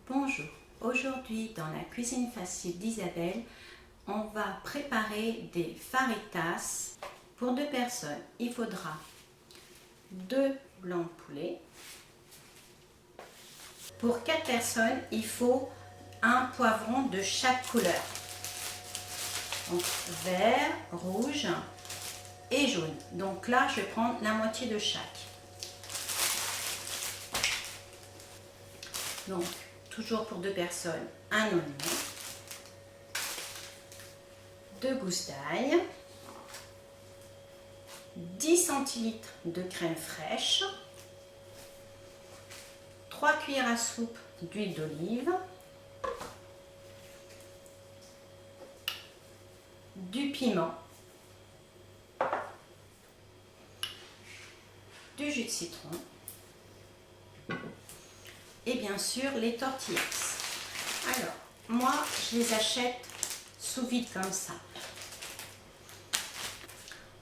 Bonjour, aujourd'hui dans la cuisine facile d'Isabelle, on va préparer des fajitas. Pour 2 personnes, il faudra 2 blancs de poulet. Pour 4 personnes, il faut un poivron de chaque couleur. Donc vert, rouge et jaune. Donc là, je vais prendre la moitié de chaque. Donc, toujours pour 2 personnes, un oignon, 2 gousses d'ail, 10 centilitres de crème fraîche, 3 cuillères à soupe d'huile d'olive, du piment, du jus de citron et bien sûr les tortillas. Alors, moi je les achète sous vide comme ça.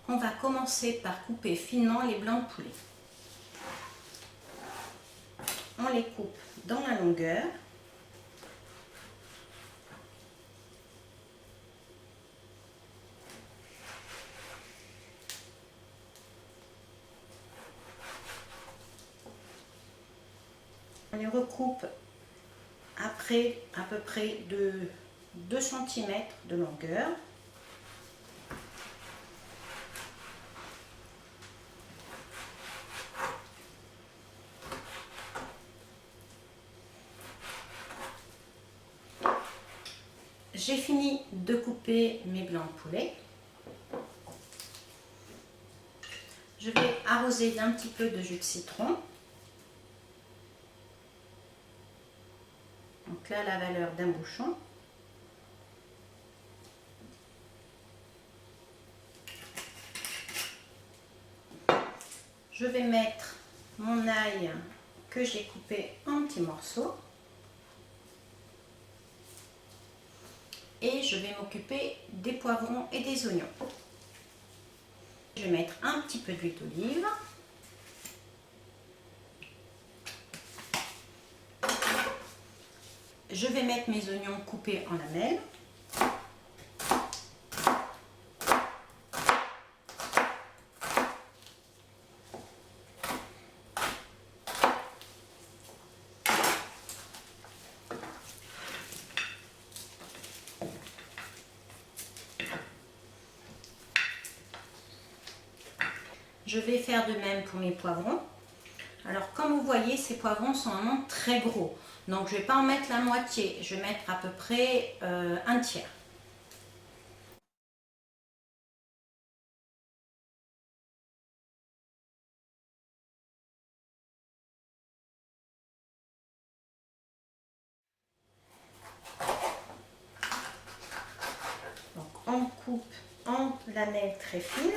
On va commencer par couper finement les blancs de poulet. On les coupe dans la longueur. On les recoupe après à peu près de 2 cm de longueur. J'ai fini de couper mes blancs de poulet. Je vais arroser d'un petit peu de jus de citron. Donc là, la valeur d'un bouchon. Je vais mettre mon ail que j'ai coupé en petits morceaux. Et je vais m'occuper des poivrons et des oignons. Je vais mettre un petit peu d'huile d'olive. Je vais mettre mes oignons coupés en lamelles. Je vais faire de même pour mes poivrons. Alors comme vous voyez, ces poivrons sont vraiment très gros. Donc je ne vais pas en mettre la moitié, je vais mettre à peu près un tiers. Donc on coupe en lamelles très fines.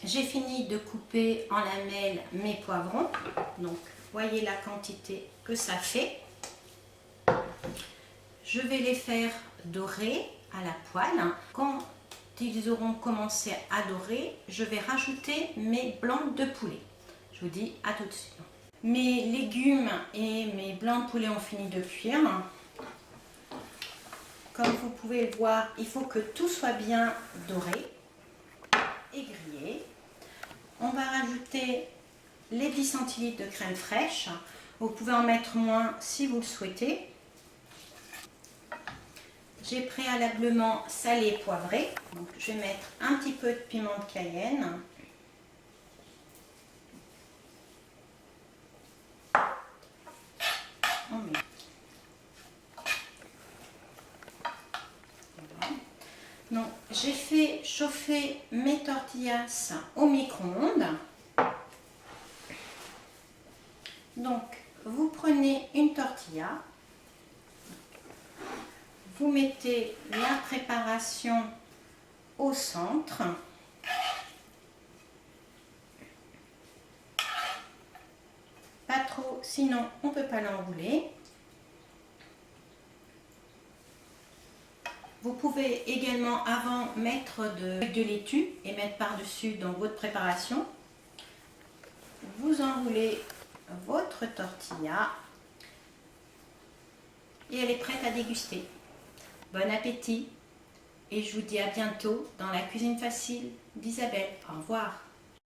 J'ai fini de couper en lamelles mes poivrons. Donc voyez la quantité que ça fait. Je vais les faire dorer à la poêle. Quand ils auront commencé à dorer, je vais rajouter mes blancs de poulet. Je vous dis à tout de suite. Mes légumes et mes blancs de poulet ont fini de cuire. Comme vous pouvez le voir, il faut que tout soit bien doré et grillé. On va rajouter les 10 centilitres de crème fraîche. Vous pouvez en mettre moins si vous le souhaitez. J'ai préalablement salé et poivré. Donc, je vais mettre un petit peu de piment de Cayenne. On met. Voilà. Donc, j'ai fait chauffer mes tortillas au micro-ondes. Donc, vous prenez une tortilla. Vous mettez la préparation au centre. Pas trop, sinon on ne peut pas l'enrouler. Vous pouvez également avant mettre de laitue et mettre par-dessus dans votre préparation. enroulez votre tortilla et elle est prête à déguster. Bon appétit et je vous dis à bientôt dans la cuisine facile d'Isabelle. Au revoir.